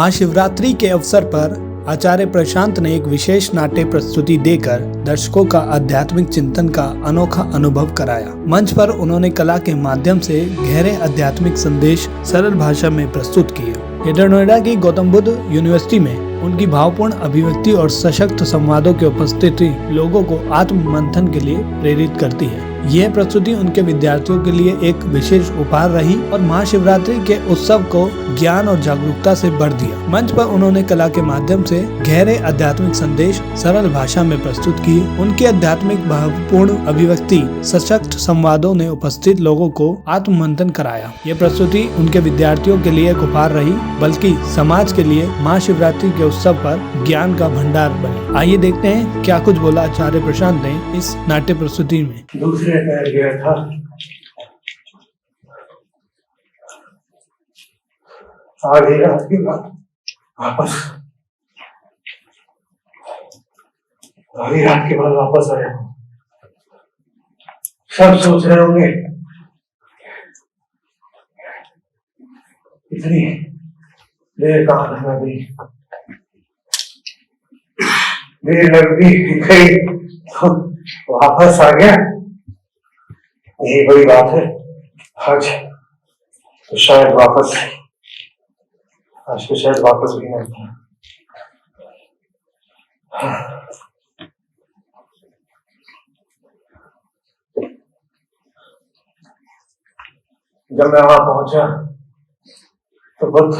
महाशिवरात्रि के अवसर पर आचार्य प्रशांत ने एक विशेष नाट्य प्रस्तुति देकर दर्शकों का आध्यात्मिक चिंतन का अनोखा अनुभव कराया। मंच पर उन्होंने कला के माध्यम से गहरे आध्यात्मिक संदेश सरल भाषा में प्रस्तुत किए। ग्रेटर नोएडा की गौतम बुद्ध यूनिवर्सिटी में उनकी भावपूर्ण अभिव्यक्ति और सशक्त संवादों की उपस्थिति लोगों को आत्म मंथन के लिए प्रेरित करती है। यह प्रस्तुति उनके विद्यार्थियों के लिए एक विशेष उपहार रही और महाशिवरात्रि के उत्सव को ज्ञान और जागरूकता से भर दिया। मंच पर उन्होंने कला के माध्यम से गहरे आध्यात्मिक संदेश सरल भाषा में प्रस्तुत किए। उनकी आध्यात्मिक भावपूर्ण अभिव्यक्ति सशक्त संवादों ने उपस्थित लोगों को आत्म मंथन कराया। यह प्रस्तुति उनके विद्यार्थियों के लिए एक उपहार रही, बल्कि समाज के लिए महाशिवरात्रि के उत्सव पर ज्ञान का भंडार बनी। आइए देखते हैं क्या कुछ बोला आचार्य प्रशांत ने इस नाट्य प्रस्तुति में। दूसरे पैर गया था, आधी रात के बाद वापस आया। सब सोच रहे होंगे इतनी देर कहाँ लगा दी, देर लग गई तो वापस आ गया। यही बड़ी बात है। आज तो शायद वापस भी नहीं था। जब मैं वहां पहुंचा तो बुद्ध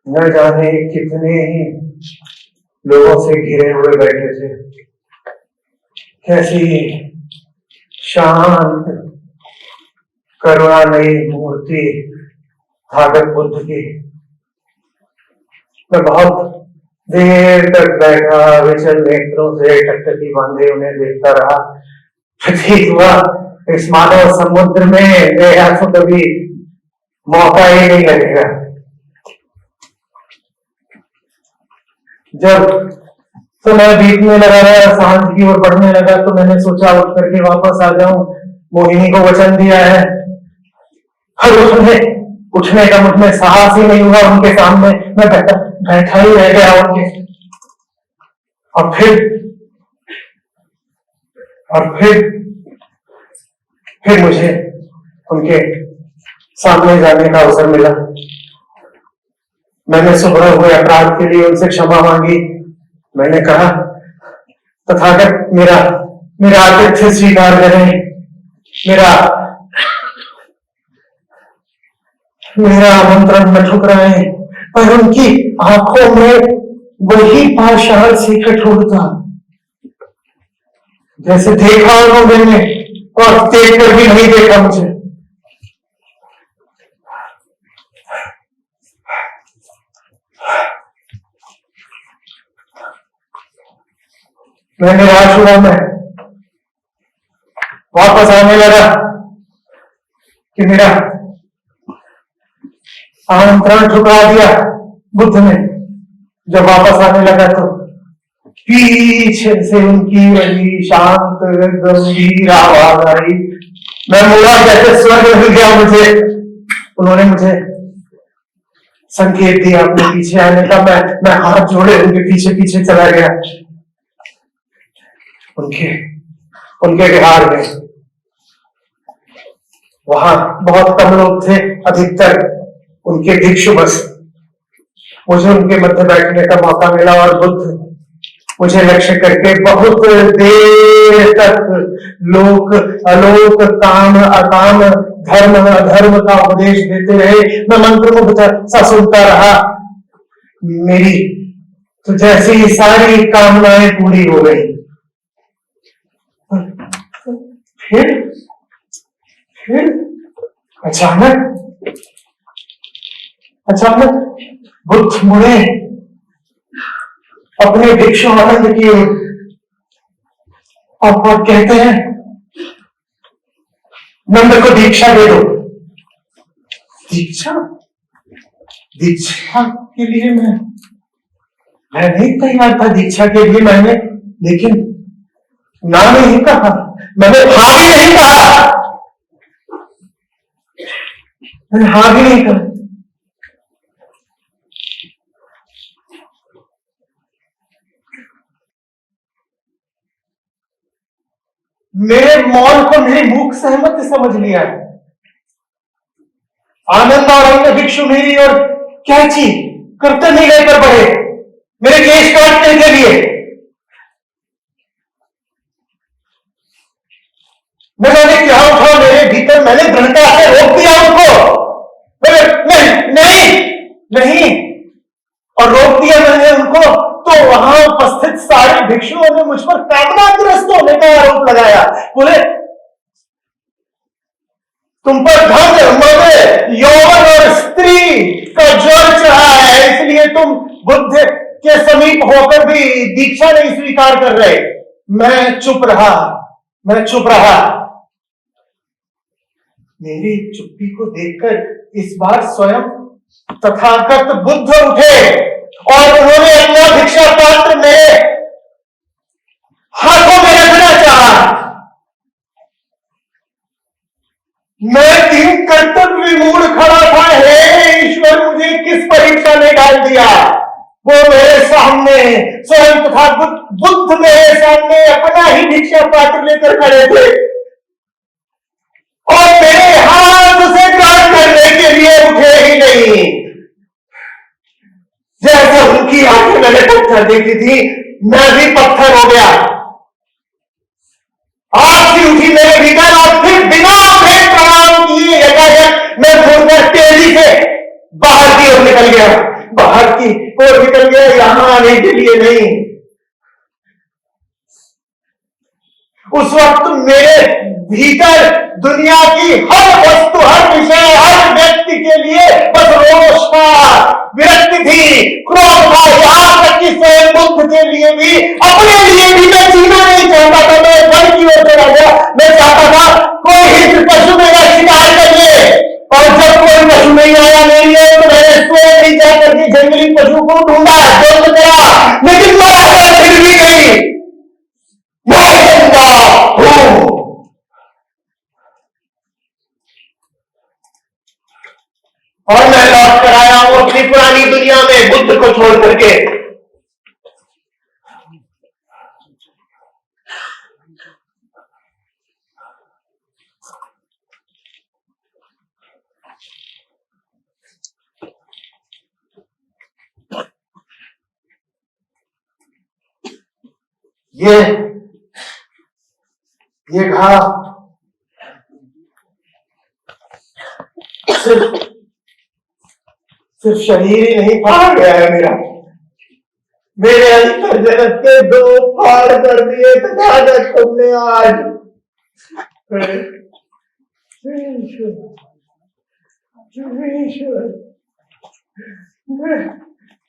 न जाने कितने ही लोगों से घिरे हुए बैठे थे। कैसी शांत करुणामयी मूर्ति भागवत बुद्ध की। मैं बहुत देर तक बैठा विचल नेत्रों से टकटकी बांधे उन्हें देखता रहा। प्रतीत हुआ इस मानव समुद्र में मेरा तो कभी मौका ही नहीं लगेगा। जब समय बीतने लगा, सांझ की ओर बढ़ने लगा, तो मैंने सोचा उठ करके वापस आ जाऊं। मोहिनी को वचन दिया है और उठने का मुझमें साहस ही नहीं हुआ। उनके सामने मैं बैठा ही रह गया उनके। और फिर मुझे उनके सामने जाने का अवसर मिला। मैंने सुबह हुए अपराध के लिए उनसे क्षमा मांगी। मैंने कहा, तथागत मेरा आतिथ्य स्वीकार करें, मेरा आमंत्रण न ठुकराएं। पर उनकी आंखों में वही पाषाण सी कठोरता, जैसे देखा उन्होंने और देख कर भी नहीं देखा मुझे। मैं निराश हुआ। मैं वापस आने लगा कि मेरा आमंत्रण ठुकरा दिया बुद्ध ने। जब वापस आने लगा तो पीछे से उनकी वही शांत गंभीर आवाज आई। मैं मुड़ा जैसे स्वर्ग मिल गया मुझे। उन्होंने मुझे संकेत दिया अपने पीछे आने का। मैं हाथ जोड़े उनके पीछे पीछे चला गया। उनके विहार में वहां बहुत कम लोग थे, अधिकतर उनके भिक्षु बस। मुझे उनके मध्य बैठने का मौका मिला और बुद्ध मुझे लक्ष्य करके बहुत देर तक लोक अलोक, काम अकाम, धर्म अधर्म का उपदेश देते रहे। मैं मंत्रमुग्ध सा सुनता रहा। मेरी तो जैसी सारी कामनाएं पूरी हो गई। फिर अचानक बुद्ध मुड़े अपने भिक्षु आनंद की ओर और कहते हैं, नंद को दीक्षा दे दो। दीक्षा के लिए मैं नहीं तैयार था। दीक्षा के लिए लेकिन ना नहीं कहा, मैंने हाँ भी नहीं कहा। मैंने हाँ भी नहीं कहा। मेरे मौन को मेरी मूक सहमति समझ लिया है। आनंद और अन्य भिक्षु मेरी और कैची करते नहीं गए पर बढ़े मेरे केश काटने के लिए। मैंने क्या उठा मेरे भीतर, मैंने दृढ़ता से रोक दिया उनको। नहीं और रोक दिया मैंने उनको, तो वहां उपस्थित सारे भिक्षुओं ने मुझ पर कामनाग्रस्त होने का आरोप लगाया। बोले तुम पर धन, मद, यौवन और स्त्री का ज्वर चढ़ा है, इसलिए तुम बुद्ध के समीप होकर भी दीक्षा नहीं स्वीकार कर रहे। मैं चुप रहा। मेरी चुप्पी को देखकर इस बार स्वयं तथागत बुद्ध उठे और उन्होंने अपना भिक्षा पात्र मेरे हाथों में रखना चाहा। मैं तीन कर्तव्य विमूढ़ खड़ा था। हे ईश्वर, मुझे किस परीक्षा ने डाल दिया। वो मेरे सामने स्वयं तथा बुद्ध मेरे सामने अपना ही भिक्षा पात्र लेकर खड़े थे और मेरे हाथ से ग्रहण करने के लिए उठे ही नहीं। जैसे उनकी आंखें मैंने पत्थर देखी थी, मैं भी पत्थर हो गया। आग सी उठी मेरे भीतर और फिर बिना उठे प्रणाम किए यकायक मैं घूमकर तेजी से बाहर की ओर निकल गया, यहां आने के लिए नहीं। उस वक्त मेरे भीतर दुनिया की हर वस्तु, हर विषय, हर व्यक्ति के लिए बस रोष था, विरक्ति थी, क्रोध था। यहां तक कि स्वयं बुद्ध के लिए भी, अपने लिए भी मैं जीना नहीं चाहता था। मैं वन की ओर चला गया। मैं चाहता था कोई हिंस्र पशु मेरा शिकार कर ले, और जब कोई पशु नहीं आया मेरी ओर तो मैंने स्वयं ही जाकर के जंगली पशु को ढूंढा, जल्द करा, लेकिन मैं फिर भी नहीं। और मैं लौट कर आया हूं अपनी पुरानी दुनिया में बुद्ध को छोड़ करके। ये घाव सिर्फ शरीर ही नहीं फाड़ गया है मेरे अंतर जगत के दो फाड़ कर दिए तथागत तुमने आज। ईश्वर